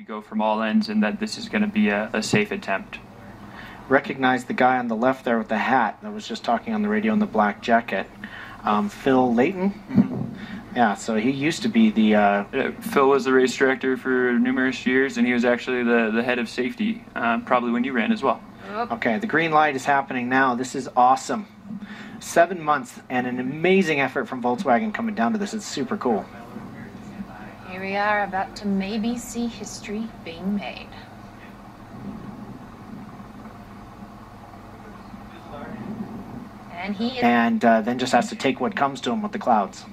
to go from all ends and that this is going to be a safe attempt. Recognize the guy on the left there with the hat that was just talking on the radio in the black jacket. Phil Layton? Mm-hmm. Yeah, so he used to be the... Phil was the race director for numerous years, and he was actually the head of safety, probably when you ran as well. Okay, the green light is happening now. This is awesome. 7 months and an amazing effort from Volkswagen coming down to this. It's super cool. Here we are, about to maybe see history being made. And then just has to take what comes to him with the clouds.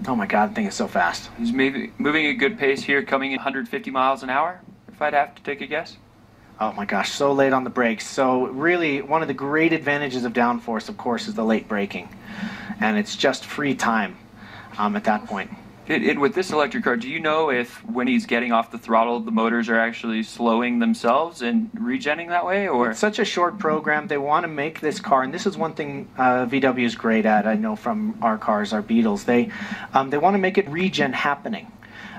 Oh my God, the thing is so fast. He's moving a good pace here, coming in 150 miles an hour, if I'd have to take a guess. Oh my gosh, so late on the brakes. So really, one of the great advantages of downforce, of course, is the late braking. And it's just free time at that point. And with this electric car, do you know if when he's getting off the throttle, the motors are actually slowing themselves and regenning that way? Or it's such a short program. They want to make this car, and this is one thing VW is great at. I know from our cars, our Beetles. They want to make it regen happening.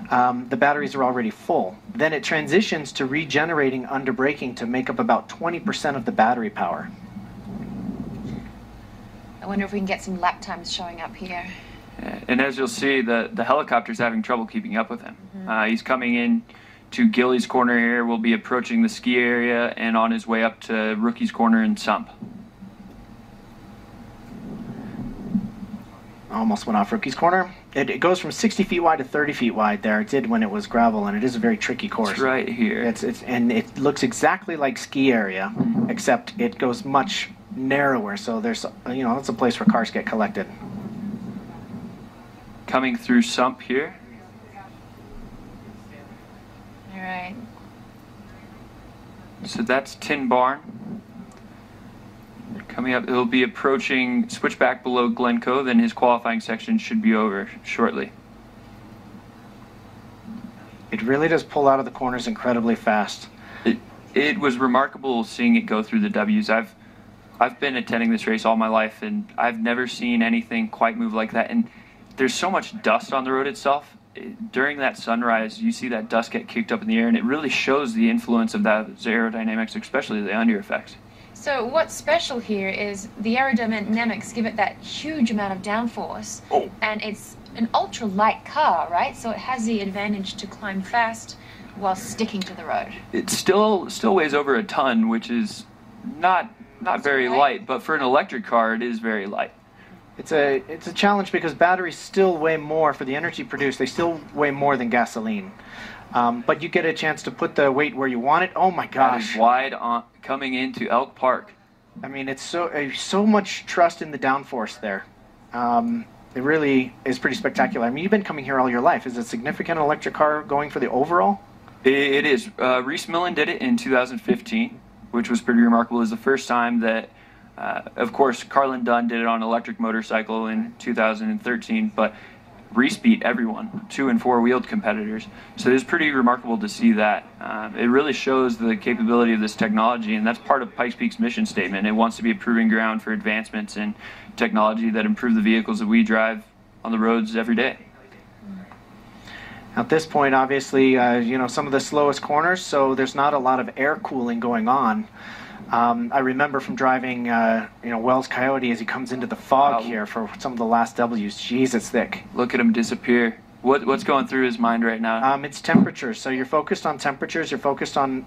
The batteries are already full. Then it transitions to regenerating under braking to make up about 20% of the battery power. I wonder if we can get some lap times showing up here. And as you'll see, the helicopter's having trouble keeping up with him. He's coming in to Gillies Corner here. We'll be approaching the ski area and on his way up to Rookie's Corner and Sump. Almost went off Rookie's Corner. It goes from 60 feet wide to 30 feet wide there. It did when it was gravel, and it is a very tricky course. It's right here. And it looks exactly like ski area, except it goes much narrower. So there's, that's a place where cars get collected. Coming through Sump here. All right. So that's Tin Barn. Coming up, he'll be approaching switchback below Glencoe, then his qualifying section should be over shortly. It really does pull out of the corners incredibly fast. It was remarkable seeing it go through the W's. I've been attending this race all my life, and I've never seen anything quite move like that. And there's so much dust on the road itself. During that sunrise, you see that dust get kicked up in the air, and it really shows the influence of those aerodynamics, especially the under effects. So what's special here is the aerodynamics give it that huge amount of downforce, and it's an ultra-light car, right? So it has the advantage to climb fast while sticking to the road. It still weighs over a ton, which is not very light, but for an electric car, it is very light. It's a challenge because batteries still weigh more for the energy produced. They still weigh more than gasoline. But you get a chance to put the weight where you want it. Oh my gosh. That is wide on coming into Elk Park. I mean, it's so much trust in the downforce there. It really is pretty spectacular. I mean, you've been coming here all your life. Is it a significant electric car going for the overall? It is. Reese Millen did it in 2015, which was pretty remarkable. It was the first time that of course, Carlin Dunn did it on an electric motorcycle in 2013, but Reese beat everyone, 2- and 4-wheeled competitors. So it is pretty remarkable to see that. It really shows the capability of this technology, and that's part of Pikes Peak's mission statement. It wants to be a proving ground for advancements in technology that improve the vehicles that we drive on the roads every day. At this point, obviously, some of the slowest corners, so there's not a lot of air cooling going on. I remember from driving, Wells Coyote as he comes into the fog here for some of the last W's. Jeez, it's thick. Look at him disappear. What's going through his mind right now? It's temperatures. So you're focused on temperatures. You're focused on,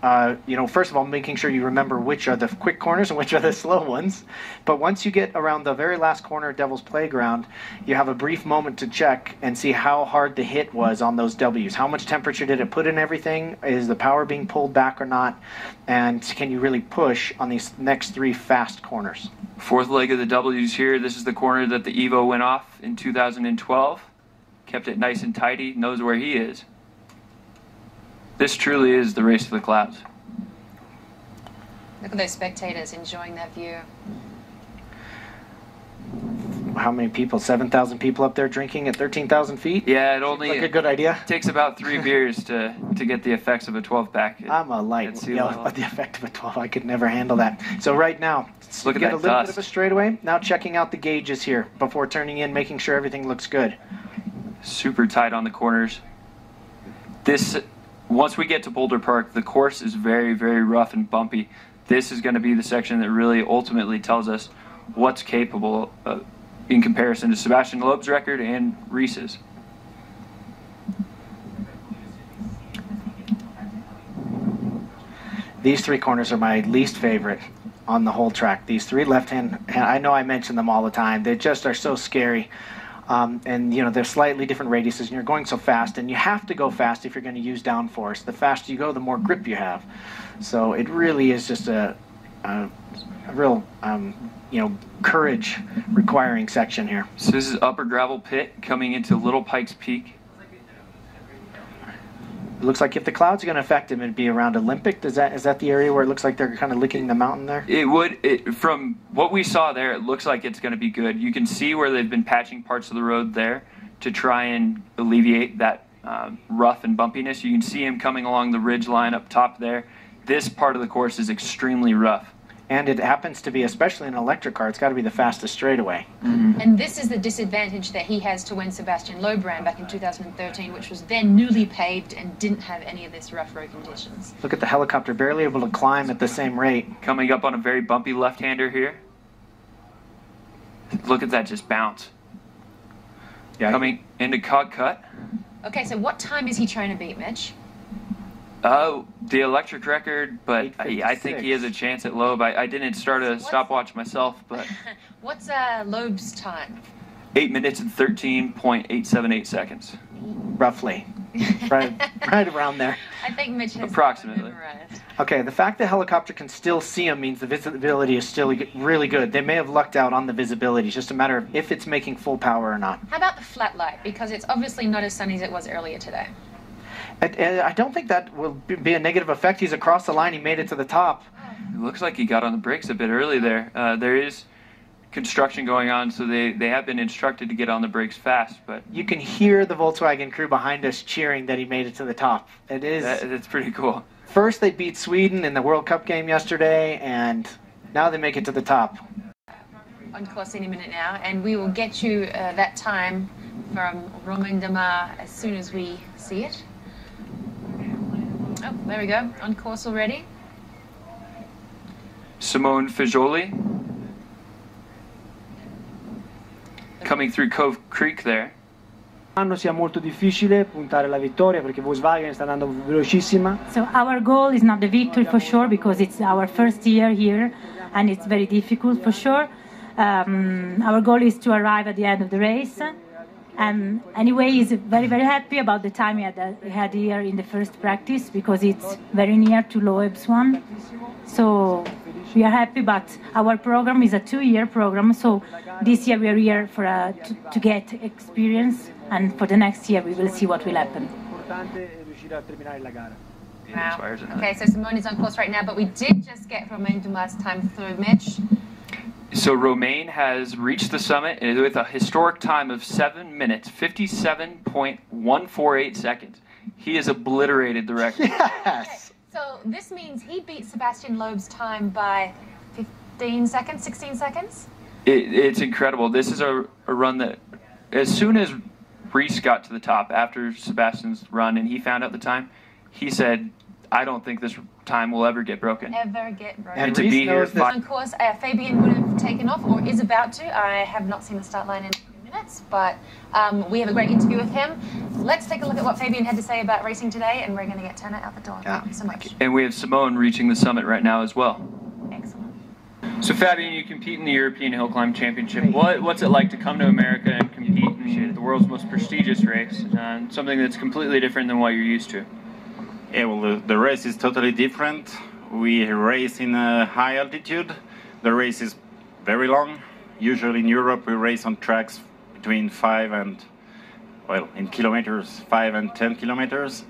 first of all, making sure you remember which are the quick corners and which are the slow ones. But once you get around the very last corner of Devil's Playground, you have a brief moment to check and see how hard the hit was on those W's. How much temperature did it put in everything? Is the power being pulled back or not? And can you really push on these next 3 fast corners? Fourth leg of the W's here. This is the corner that the Evo went off in 2012. Kept it nice and tidy, knows where he is. This truly is the race to the clouds. Look at those spectators enjoying that view. How many people? 7,000 people up there drinking at 13,000 feet? Yeah, it only like a good idea. Takes about 3 beers to get the effects of a 12-pack. I'm a light. But the effect of a 12, I could never handle that. So right now, look at get that a little dust. bit of a straightaway. Now checking out the gauges here before turning in, making sure everything looks good. Super tight on the corners. This once we get to Boulder Park, the course is very, very rough and bumpy. This is going to be the section that really ultimately tells us what's capable in comparison to Sebastian Loeb's record and Reese's. These three corners are my least favorite on the whole track. These three left-hand, I know I mention them all the time. They just are so scary. And you know, they're slightly different radiuses, and you're going so fast, and you have to go fast if you're going to use downforce. The faster you go, the more grip you have. So it really is just a real, you know, courage requiring section here. So this is upper gravel pit coming into Little Pikes Peak. It looks like if the clouds are going to affect him, it'd be around Olympic. Is that the area where it looks like they're kind of licking the mountain there? It would. From what we saw there, it looks like it's going to be good. You can see where they've been patching parts of the road there to try and alleviate that rough and bumpiness. You can see him coming along the ridge line up top there. This part of the course is extremely rough. And it happens to be, especially in an electric car, it's got to be the fastest straightaway. Mm-hmm. And this is the disadvantage that he has to when Sebastian Loeb ran back in 2013, which was then newly paved and didn't have any of this rough road conditions. Look at the helicopter, barely able to climb at the same rate. Coming up on a very bumpy left-hander here. Look at that just bounce. Yeah. Coming into Cog Cut. Okay, so what time is he trying to beat, Mitch? The electric record, but I think he has a chance at Loeb. I didn't start a stopwatch myself, but... What's Loeb's time? 8 minutes and 13.878 seconds. Roughly. right around there. I think Mitch has approximately. memorized. Okay, the fact the helicopter can still see him means the visibility is still really good. They may have lucked out on the visibility. It's just a matter of if it's making full power or not. How about the flat light? Because it's obviously not as sunny as it was earlier today. I don't think that will be a negative effect. He's across the line. He made it to the top. It looks like he got on the brakes a bit early there. There is construction going on, so they have been instructed to get on the brakes fast. But you can hear the Volkswagen crew behind us cheering that he made it to the top. It is. That's pretty cool. First they beat Sweden in the World Cup game yesterday, and now they make it to the top. On course any minute now, and we will get you that time from Romain Demar as soon as we see it. Oh, there we go. On course already. Simone Fagioli coming through Cove Creek there. Sia molto difficile puntare la vittoria perché Volkswagen sta andando velocissima. So our goal is not the victory for sure, because it's our first year here and it's very difficult for sure. Our goal is to arrive at the end of the race. And anyway, he's very, very happy about the time he had here in the first practice, because it's very near to Loeb's one. So we are happy, but our program is a 2-year program. So this year we are here for to get experience, and for the next year we will see what will happen. Wow. Okay, so Simone is on course right now, but we did just get Romain Dumas' time through, Mitch. So Romain has reached the summit with a historic time of 7 minutes, 57.148 seconds. He has obliterated the record. Yes! So this means he beat Sebastian Loeb's time by 15 seconds, 16 seconds? It's incredible. This is a run that, as soon as Reese got to the top after Sebastian's run and he found out the time, he said, I don't think this time will ever get broken. Ever get broken. And to be here, On course, Fabian would have taken off, or is about to. I have not seen the start line in a few minutes, but we have a great interview with him. Let's take a look at what Fabian had to say about racing today, and we're going to get Turner out the door. Yeah. Thank you so much. And we have Simone reaching the summit right now as well. Excellent. So Fabian, you compete in the European Hill Climb Championship. What's it like to come to America and compete in the world's most prestigious race, something that's completely different than what you're used to? Yeah, well, the race is totally different. We race in a high altitude. The race is very long. Usually in Europe we race on tracks between 5 and, well, in kilometers, 5 and 10 kilometers.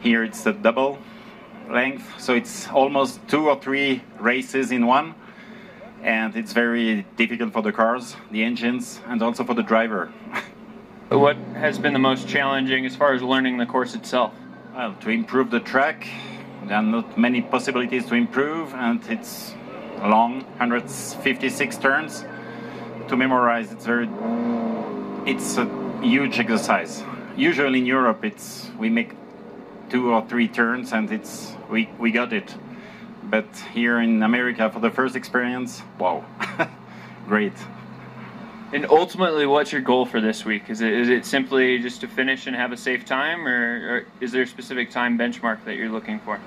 Here it's a double length, so it's almost 2 or 3 races in one. And it's very difficult for the cars, the engines, and also for the driver. What has been the most challenging as far as learning the course itself? Well, to improve the track, there are not many possibilities to improve, and it's long, 156 turns. To memorize, it's a huge exercise. Usually in Europe, we make 2 or 3 turns, and we got it. But here in America, for the first experience, wow, great. And ultimately, what's your goal for this week? Is it simply just to finish and have a safe time, or is there a specific time benchmark that you're looking for?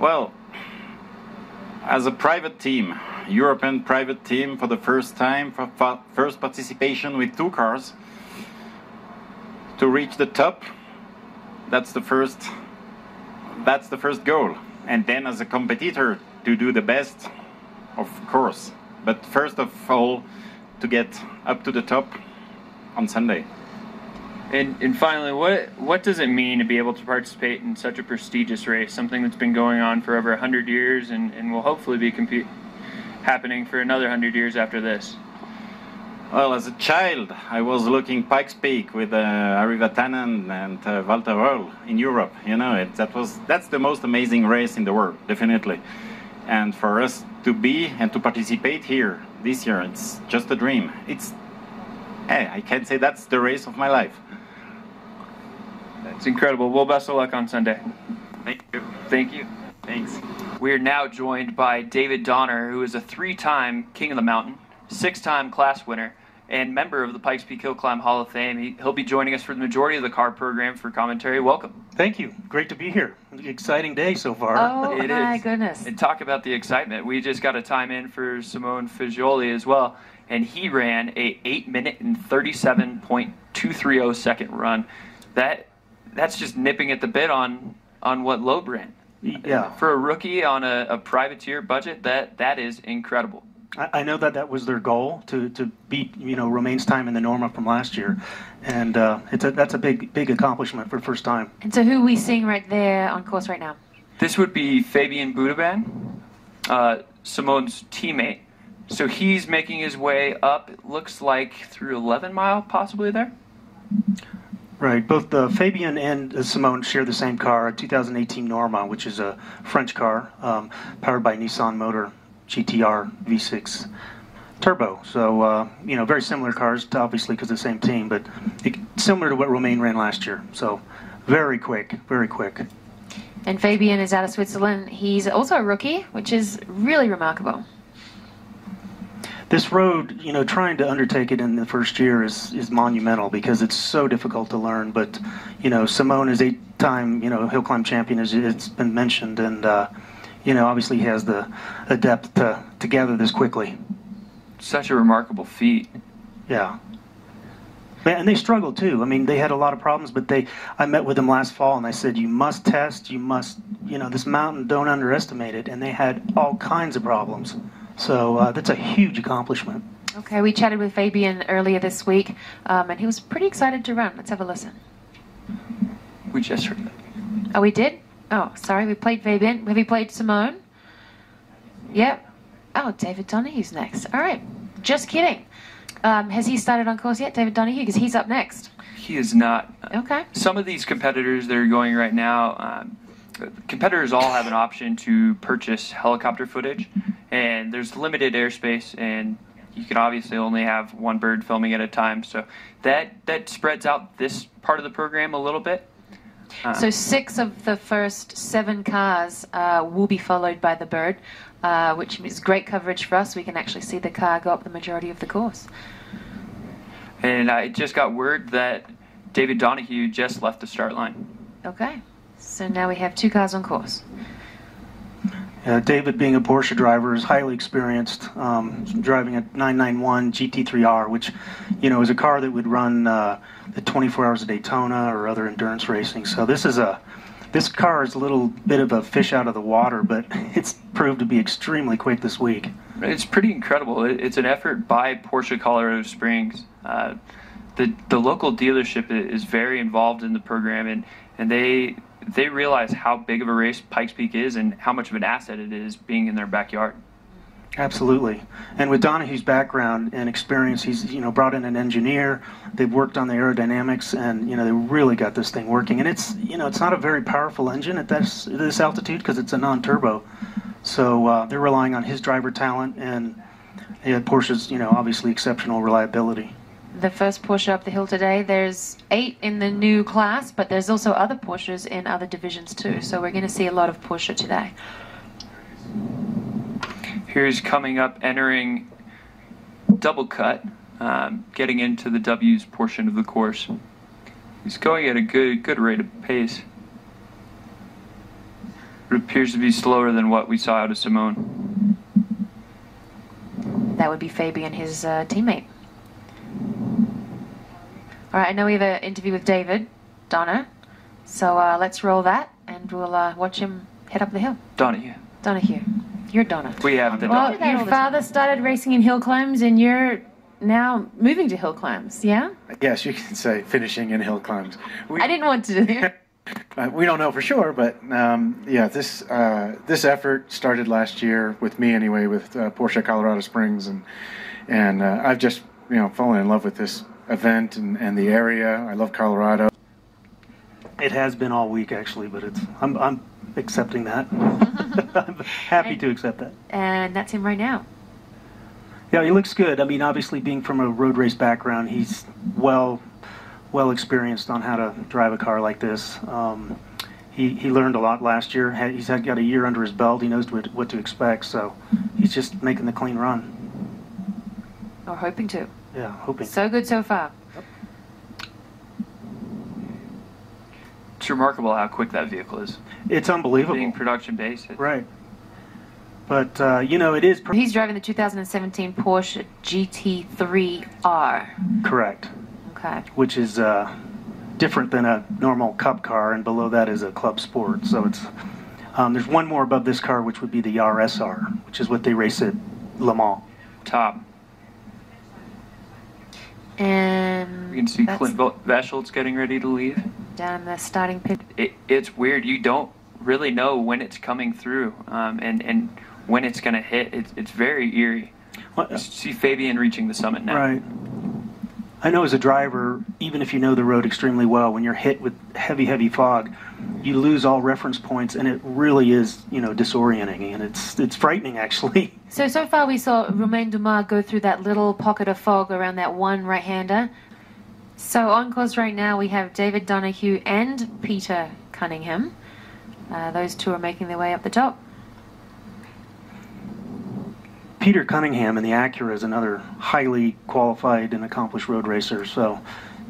Well, as a private team, European private team, for the first time, for first participation with 2 cars, to reach the top, that's the first goal. And then as a competitor, to do the best, of course. But first of all, to get up to the top on Sunday. And finally, what does it mean to be able to participate in such a prestigious race, something that's been going on for over 100 years and will hopefully be happening for another 100 years after this? Well, as a child, I was looking Pikes Peak with Ari Vatanen and Walter Röhrl in Europe. You know, that's the most amazing race in the world, definitely. And for us to be and to participate here this year, it's just a dream. I can say that's the race of my life. That's incredible. Well, best of luck on Sunday. Thank you. Thank you. Thanks. We are now joined by David Donner, who is a 3-time King of the Mountain, 6-time class winner, and member of the Pikes Peak Hill Climb Hall of Fame. He'll be joining us for the majority of the car program for commentary. Welcome. Thank you. Great to be here. Exciting day so far. Oh, It my is. goodness. And talk about the excitement. We just got a time in for Simone Fagioli as well, and he ran a 8-minute and 37.230 second run. That's just nipping at the bit on what Loeb ran. Yeah. For a rookie on a privateer budget, that is incredible. I know that was their goal, to beat Romaine's time in the Norma from last year, and that's a big accomplishment for the first time. And so who are we seeing right there on course right now? This would be Fabien Budaban, Simone's teammate. So he's making his way up, it looks like through 11 Mile, possibly there? Right. Both Fabien and Simone share the same car, a 2018 Norma, which is a French car powered by Nissan Motor GTR V6 Turbo. So, very similar cars, obviously, because the same team, but similar to what Romain ran last year. So, very quick, very quick. And Fabien is out of Switzerland. He's also a rookie, which is really remarkable. This road, trying to undertake it in the first year is monumental because it's so difficult to learn. But, Simone is 8-time, hill climb champion, as it's been mentioned, and obviously he has the depth to gather this quickly. Such a remarkable feat. Yeah. And they struggled too. I mean, they had a lot of problems, but I met with them last fall and I said, you must test, this mountain, don't underestimate it. And they had all kinds of problems. So that's a huge accomplishment. Okay, we chatted with Fabien earlier this week, and he was pretty excited to run. Let's have a listen. We just heard that. Oh, we did? Oh, sorry, we played Fabien. Have you played Simone? Yep. Oh, David Donohue's next. All right, just kidding. Has he started on course yet, David Donohue? Because he's up next. He is not. Okay. Some of these competitors that are going right now, competitors all have an option to purchase helicopter footage, and there's limited airspace, and you can obviously only have one bird filming at a time, so that spreads out this part of the program a little bit. So 6 of the first 7 cars will be followed by the bird, which is great coverage for us. We can actually see the car go up the majority of the course. And I just got word that David Donohue just left the start line. Okay. So now we have 2 cars on course. David, being a Porsche driver, is highly experienced, driving a 991 GT3R, which, is a car that would run the 24 Hours of Daytona or other endurance racing. So this car is a little bit of a fish out of the water, but it's proved to be extremely quick this week. It's pretty incredible. It's an effort by Porsche Colorado Springs. The local dealership is very involved in the program, and they realize how big of a race Pikes Peak is and how much of an asset it is being in their backyard. Absolutely. And with Donohue's background and experience, he's brought in an engineer. They've worked on the aerodynamics, and they really got this thing working. And it's it's not a very powerful engine at this altitude because it's a non-turbo. So they're relying on his driver talent and Porsche's obviously exceptional reliability. the first Porsche up the hill today. There's 8 in the new class, but there's also other Porsches in other divisions too. So we're going to see a lot of Porsche today. Here's coming up, entering double cut, getting into the W's portion of the course. He's going at a good rate of pace. It appears to be slower than what we saw out of Simone. That would be Fabian, his teammate. All right, I know we have an interview with David Donner, so let's roll that, and we'll watch him head up the hill. Donahue. You're Donner. We have the Well, your father started racing in hill climbs, and you're now moving to hill climbs, yeah? Yes, you can say finishing in hill climbs. I didn't want to do that. We don't know for sure, but yeah, this effort started last year with me anyway, with Porsche Colorado Springs, and I've just fallen in love with this event and the area. I love Colorado. It has been all week actually, but I'm accepting that. I'm happy to accept that. And that's him right now. Yeah, he looks good. I mean, obviously being from a road race background, he's well experienced on how to drive a car like this. He learned a lot last year. He's got a year under his belt. He knows what to expect, so he's just making the clean run. Or hoping to. Yeah, hoping. So good so far. Yep. It's remarkable how quick that vehicle is. It's unbelievable. Being production based. Right. But, it is... He's driving the 2017 Porsche GT3R. Correct. Okay. Which is different than a normal Cup car, and below that is a Club Sport. So it's there's one more above this car, which would be the RSR, which is what they race at Le Mans. Top. And you can see Clint Vaschelt's getting ready to leave. Down in the starting pit. It's weird. You don't really know when it's coming through and when it's going to hit. It's very eerie. You see Fabian reaching the summit now. Right. I know as a driver, even if you know the road extremely well, when you're hit with heavy fog, you lose all reference points, and it really is, disorienting, and it's frightening, actually. So far we saw Romain Dumas go through that little pocket of fog around that one right-hander. So on course right now we have David Donahue and Peter Cunningham. Those two are making their way up the top. Peter Cunningham in the Acura is another highly qualified and accomplished road racer, so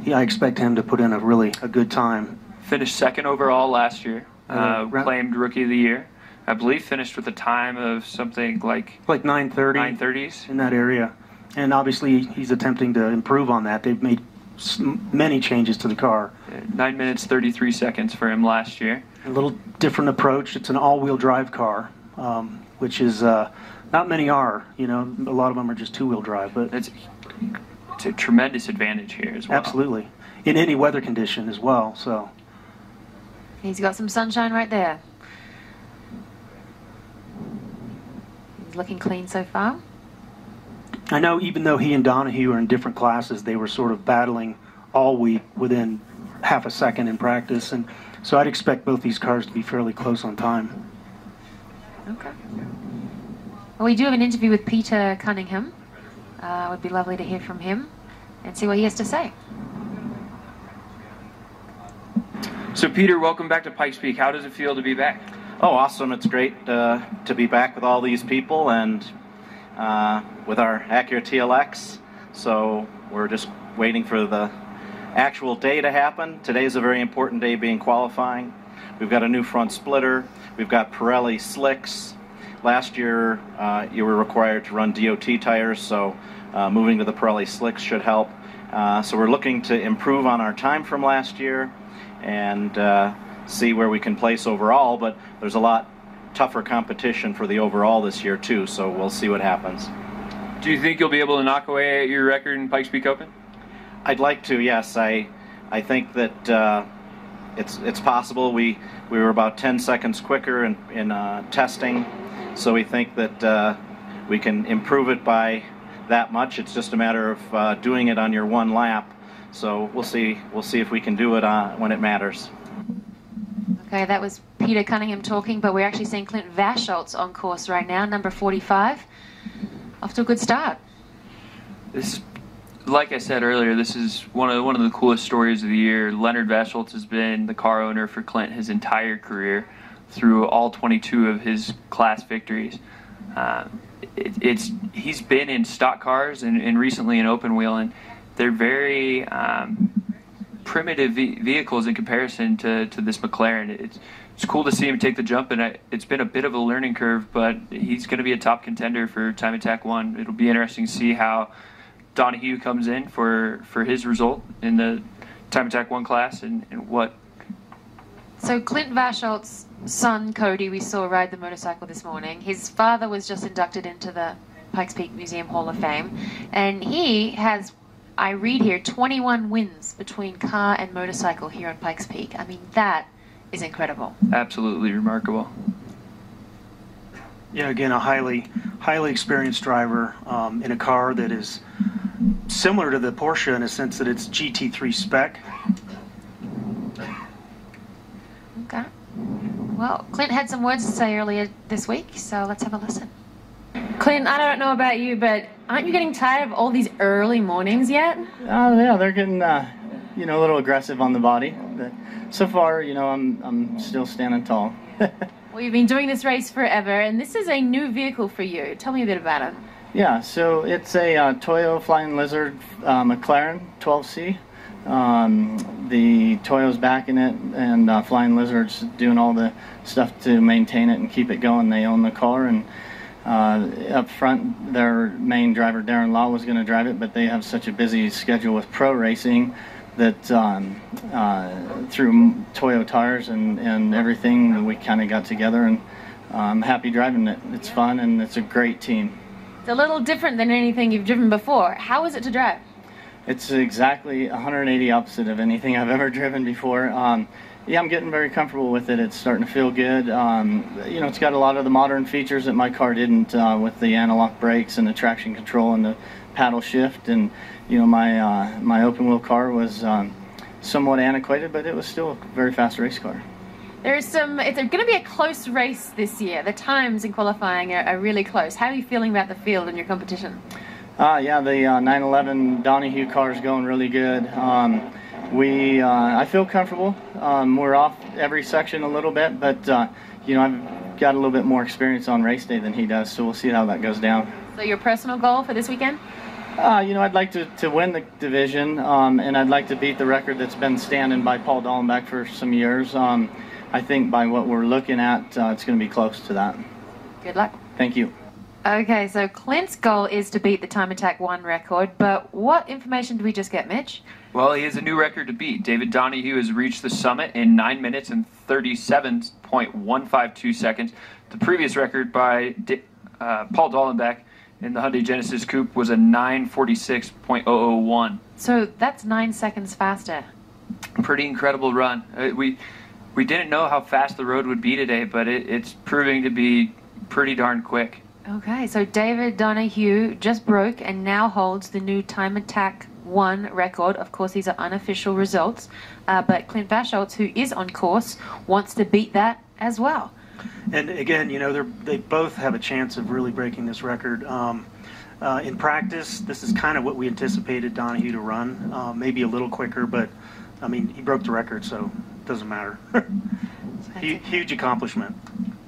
yeah, I expect him to put in a good time. Finished second overall last year, claimed Rookie of the Year. I believe finished with a time of something like 9:30. 9:30s in that area, and obviously he's attempting to improve on that. They've made many changes to the car. 9 minutes 33 seconds for him last year. A little different approach. It's an all-wheel drive car, which is not many are. A lot of them are just two-wheel drive, but it's a tremendous advantage here as well. Absolutely, in any weather condition as well. So he's got some sunshine right there. He's looking clean so far. I know even though he and Donahue are in different classes, they were sort of battling all week within half a second in practice, and so I'd expect both these cars to be fairly close on time. Okay. Well, we do have an interview with Peter Cunningham. It would be lovely to hear from him and see what he has to say. So Peter, welcome back to Pikes Peak. How does it feel to be back? Oh, awesome. It's great to be back with all these people and with our Acura TLX. So we're just waiting for the actual day to happen. Today's a very important day, being qualifying. We've got a new front splitter. We've got Pirelli slicks. Last year you were required to run DOT tires, so moving to the Pirelli slicks should help. So we're looking to improve on our time from last year and see where we can place overall, but there's a lot tougher competition for the overall this year too, so we'll see what happens. Do you think you'll be able to knock away at your record in Pikes Peak Open? I'd like to, yes. I think that it's possible. We were about 10 seconds quicker in testing, so we think that we can improve it by that much. It's just a matter of doing it on your one lap. So we'll see if we can do it when it matters. Okay, that was Peter Cunningham talking, but we're actually seeing Clint Vaschelt's on course right now, number 45. Off to a good start. This is like I said earlier, this is one of the coolest stories of the year. Leonard Vaschultz has been the car owner for Clint his entire career through all 22 of his class victories. He's been in stock cars and recently in open wheel, and they're very primitive vehicles in comparison to this McLaren. It's cool to see him take the jump, and it's been a bit of a learning curve, but he's going to be a top contender for Time Attack 1. It'll be interesting to see how Donahue comes in for his result in the Time Attack 1 class and what. So Clint Vaschultz's son, Cody, we saw ride the motorcycle this morning. His father was just inducted into the Pikes Peak Museum Hall of Fame, and he has, I read here, 21 wins between car and motorcycle here on Pikes Peak. I mean, that is incredible. Absolutely remarkable. Yeah, again, a highly experienced driver in a car that is similar to the Porsche in a sense that it's GT3 spec. Okay. Well, Clint had some words to say earlier this week, so let's have a listen. Clint, I don't know about you, but aren't you getting tired of all these early mornings yet? Yeah, they're getting a little aggressive on the body. But so far, I'm still standing tall. Well, you've been doing this race forever, and this is a new vehicle for you. Tell me a bit about it. Yeah, so it's a Toyo Flying Lizard McLaren 12C. The Toyo's backing it, and Flying Lizard's doing all the stuff to maintain it and keep it going. They own the car, and up front, their main driver, Darren Law, was going to drive it, but they have such a busy schedule with pro racing that through Toyo tires and everything, we kind of got together, and I'm happy driving it. It's fun, and it's a great team. It's a little different than anything you've driven before. How is it to drive? It's exactly 180 opposite of anything I've ever driven before. Yeah, I'm getting very comfortable with it. It's starting to feel good. It's got a lot of the modern features that my car didn't, with the analog brakes and the traction control and the paddle shift. And my open wheel car was somewhat antiquated, but it was still a very fast race car. It's going to be a close race this year. The times in qualifying are really close. How are you feeling about the field and your competition? Yeah, the 911 Donahue car is going really good. I feel comfortable. We're off every section a little bit, but I've got a little bit more experience on race day than he does, so we'll see how that goes down. So your personal goal for this weekend? I'd like to win the division, and I'd like to beat the record that's been standing by Paul Dallenbach for some years. I think by what we're looking at, it's going to be close to that. Good luck. Thank you. Okay, so Clint's goal is to beat the Time Attack 1 record, but what information did we just get, Mitch? Well, he has a new record to beat. David Donahue has reached the summit in 9 minutes and 37.152 seconds. The previous record by Paul Dallenbach in the Hyundai Genesis Coupe was a 9:46.001. So that's 9 seconds faster. Pretty incredible run. We didn't know how fast the road would be today, but it's proving to be pretty darn quick. Okay, so David Donahue just broke and now holds the new Time Attack 1 record. Of course, these are unofficial results, but Clint Vaschultz, who is on course, wants to beat that as well. And again, they both have a chance of really breaking this record. In practice, this is kind of what we anticipated Donahue to run, maybe a little quicker, but I mean, he broke the record, so it doesn't matter. Huge accomplishment.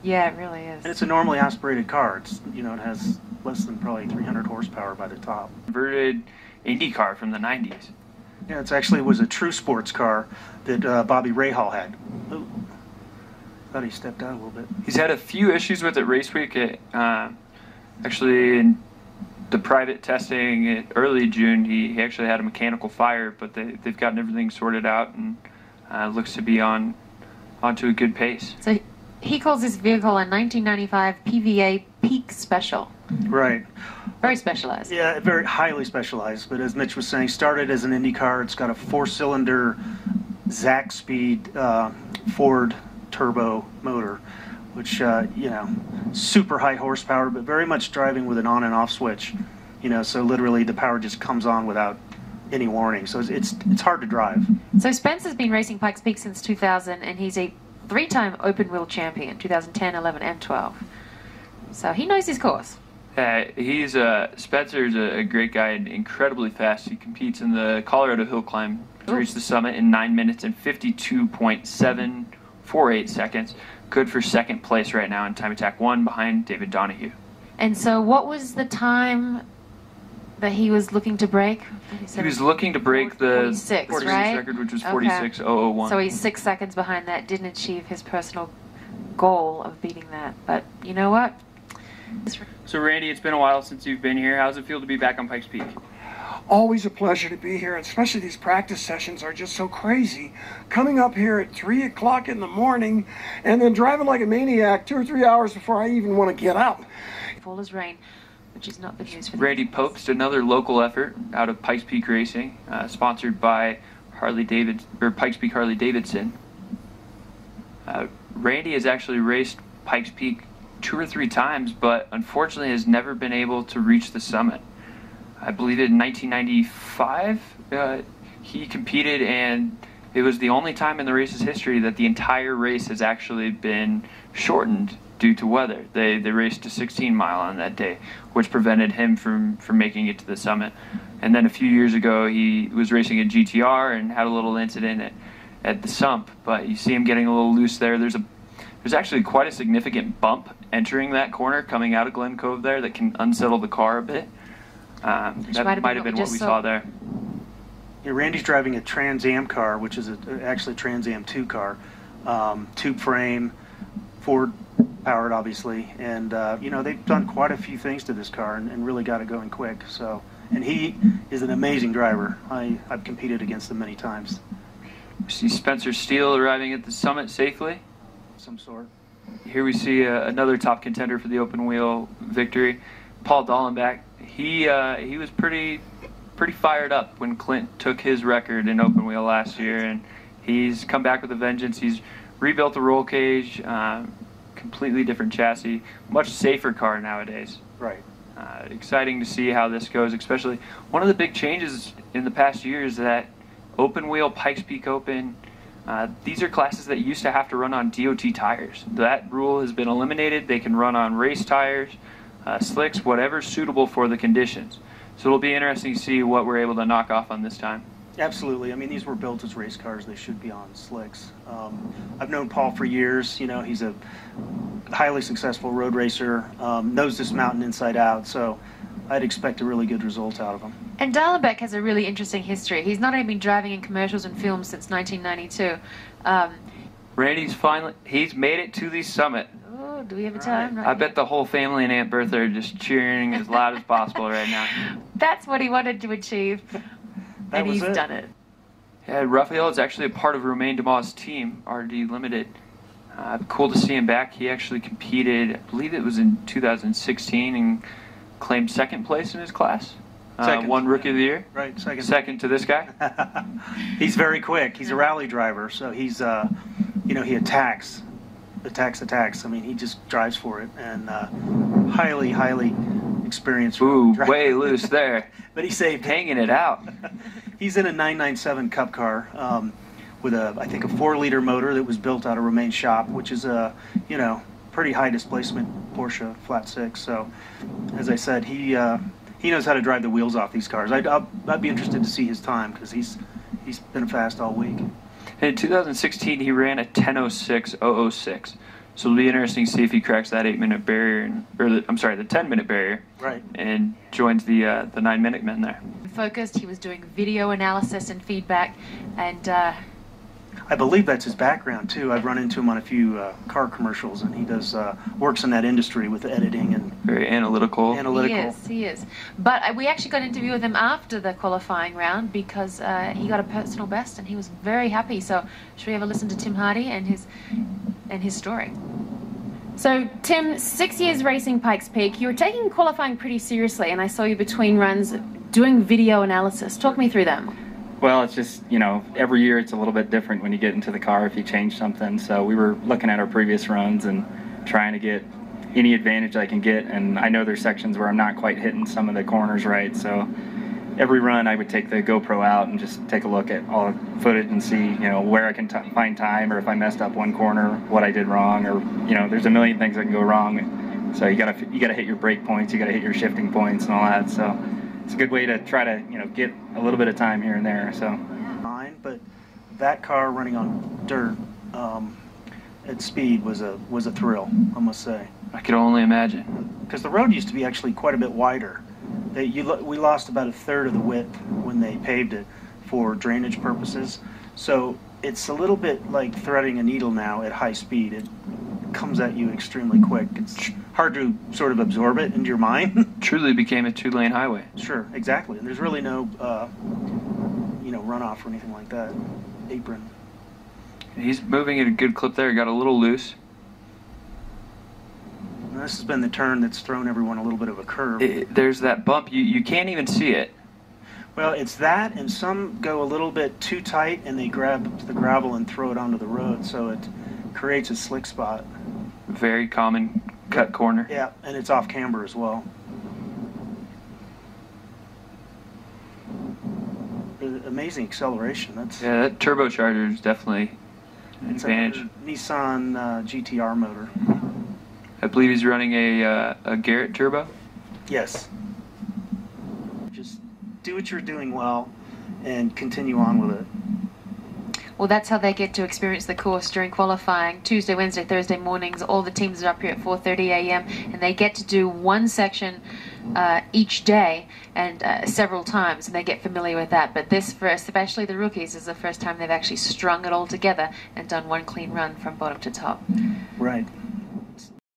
Yeah, it really is. And it's a normally aspirated car. It's it has less than probably 300 horsepower by the top. Converted Indy car from the 90s. Yeah, it was a true sports car that Bobby Rahal had. Ooh. Thought he stepped out a little bit. He's had a few issues with it race week. Actually, in the private testing early June, he actually had a mechanical fire, but they've gotten everything sorted out and looks to be onto a good pace. So he calls this vehicle a 1995 PVA Peak Special. Right. Very specialized. Yeah, very highly specialized. But as Mitch was saying, started as an Indy car. It's got a 4-cylinder Zach Speed Ford turbo motor, which super high horsepower, but very much driving with an on and off switch. So literally the power just comes on without any warning. So it's hard to drive. So Spencer's been racing Pikes Peak since 2000, and he's a 3-time open wheel champion, 2010, 11, and 12. So he knows his course. Spencer's a great guy and incredibly fast. He competes in the Colorado Hill Climb. He reached the summit in 9 minutes and 52.748 seconds. Good for second place right now in Time Attack 1 behind David Donahue. And so what was the time that he was looking to break? He was looking to break the 46, right? record, which was 46.001. So he's 6 seconds behind that, didn't achieve his personal goal of beating that. But you know what? So Randy, it's been a while since you've been here. How does it feel to be back on Pikes Peak? Always a pleasure to be here, especially these practice sessions are just so crazy. Coming up here at 3 o'clock in the morning and then driving like a maniac 2 or 3 hours before I even want to get up. Fall as rain, which is not the news for Randy Popst, another local effort out of Pikes Peak Racing, sponsored by Pikes Peak Harley Davidson. Randy has actually raced Pikes Peak 2 or 3 times, but unfortunately has never been able to reach the summit. I believe in 1995 he competed, and it was the only time in the race's history that the entire race has actually been shortened due to weather. They raced a 16-mile on that day, which prevented him from making it to the summit. And then a few years ago he was racing a GTR and had a little incident at the sump, but you see him getting a little loose there. There's actually quite a significant bump entering that corner coming out of Glen Cove there that can unsettle the car a bit. That might have been what we saw there. Yeah, Randy's driving a Trans Am car, which is actually a Trans Am 2 car. Tube frame, Ford powered, obviously. And, they've done quite a few things to this car and really got it going quick. So, and he is an amazing driver. I've competed against him many times. We see Spencer Steele arriving at the summit safely. Some sort. Here we see another top contender for the open wheel victory, Paul Dallenbach. He was pretty fired up when Clint took his record in open wheel last year, and he's come back with a vengeance. He's rebuilt the roll cage, completely different chassis, much safer car nowadays. Right. Exciting to see how this goes, especially one of the big changes in the past year is that open wheel Pikes Peak Open, these are classes that used to have to run on DOT tires. That rule has been eliminated. They can run on race tires, slicks, whatever's suitable for the conditions. So it'll be interesting to see what we're able to knock off on this time. Absolutely. I mean, these were built as race cars. They should be on slicks. I've known Paul for years. You know, he's a highly successful road racer, knows this mountain inside out. So I'd expect a really good result out of him. And Dallenbach has a really interesting history. He's not only been driving in commercials and films since 1992. Randy's he's made it to the summit. Oh, do we have a time? I bet the whole family and Aunt Bertha are just cheering as loud as possible right now. That's what he wanted to achieve, and he's done it. Yeah, Raphael is actually a part of Romain Dumas' team, RD Limited. Cool to see him back. He actually competed, I believe it was in 2016, and claimed second place in his class. Won Rookie of the Year. Right, second. Second to this guy. He's very quick. He's a rally driver, so he's, he attacks. I mean, he just drives for it, and highly experienced. Ooh, driver. way loose there. But he saved hanging it out. He's in a 997 Cup car with I think a 4-liter motor that was built out of Romain's shop, which is a, pretty high displacement Porsche flat six. So, as I said, he knows how to drive the wheels off these cars. I'd be interested to see his time because he's been fast all week. In 2016, he ran a 10:06.006. So it'll be interesting to see if he cracks that 8-minute barrier, the 10-minute barrier, right, and joins the 9-minute men there. Focused, he was doing video analysis and feedback, and I believe that's his background too. I've run into him on a few car commercials, and he does works in that industry with editing and very analytical. He is. But we actually got an interview with him after the qualifying round because he got a personal best, and he was very happy. So should we have a listen to Tim Hardy and his story? So, Tim, 6 years racing Pikes Peak, you were taking qualifying pretty seriously, and I saw you between runs doing video analysis. Talk me through that. Well, it's just, every year it's a little bit different when you get into the car if you change something. So we were looking at our previous runs and trying to get any advantage I can get. And I know there's sections where I'm not quite hitting some of the corners right. So every run I would take the GoPro out and just take a look at all the footage and see, where I can find time, or if I messed up one corner, what I did wrong, or, there's a million things that can go wrong So you gotta hit your brake points, you gotta hit your shifting points and all that. So it's a good way to try to get a little bit of time here and there. So. But that car running on dirt at speed was a thrill, I must say. I could only imagine. Because the road used to be actually quite a bit wider. We lost about a third of the width when they paved it for drainage purposes. So it's a little bit like threading a needle now at high speed. It comes at you extremely quick. It's hard to sort of absorb it into your mind. Truly became a 2-lane highway. Sure, exactly. And there's really no runoff or anything like that. Apron. He's moving at a good clip there. Got a little loose. And this has been the turn that's thrown everyone a little bit of a curve. There's that bump. You can't even see it. Well, it's that, and some go a little bit too tight, and they grab the gravel and throw it onto the road, so it creates a slick spot. Very common cut corner. Yeah, and it's off camber as well. Amazing acceleration. That turbocharger is definitely an advantage. Nissan GTR motor. I believe he's running a Garrett turbo. Yes. Just do what you're doing well and continue on with it. Well, that's how they get to experience the course during qualifying. Tuesday, Wednesday, Thursday mornings, all the teams are up here at 4:30 a.m. and they get to do one section each day and several times, and they get familiar with that. But this, for especially the rookies, is the first time they've actually strung it all together and done one clean run from bottom to top. Right.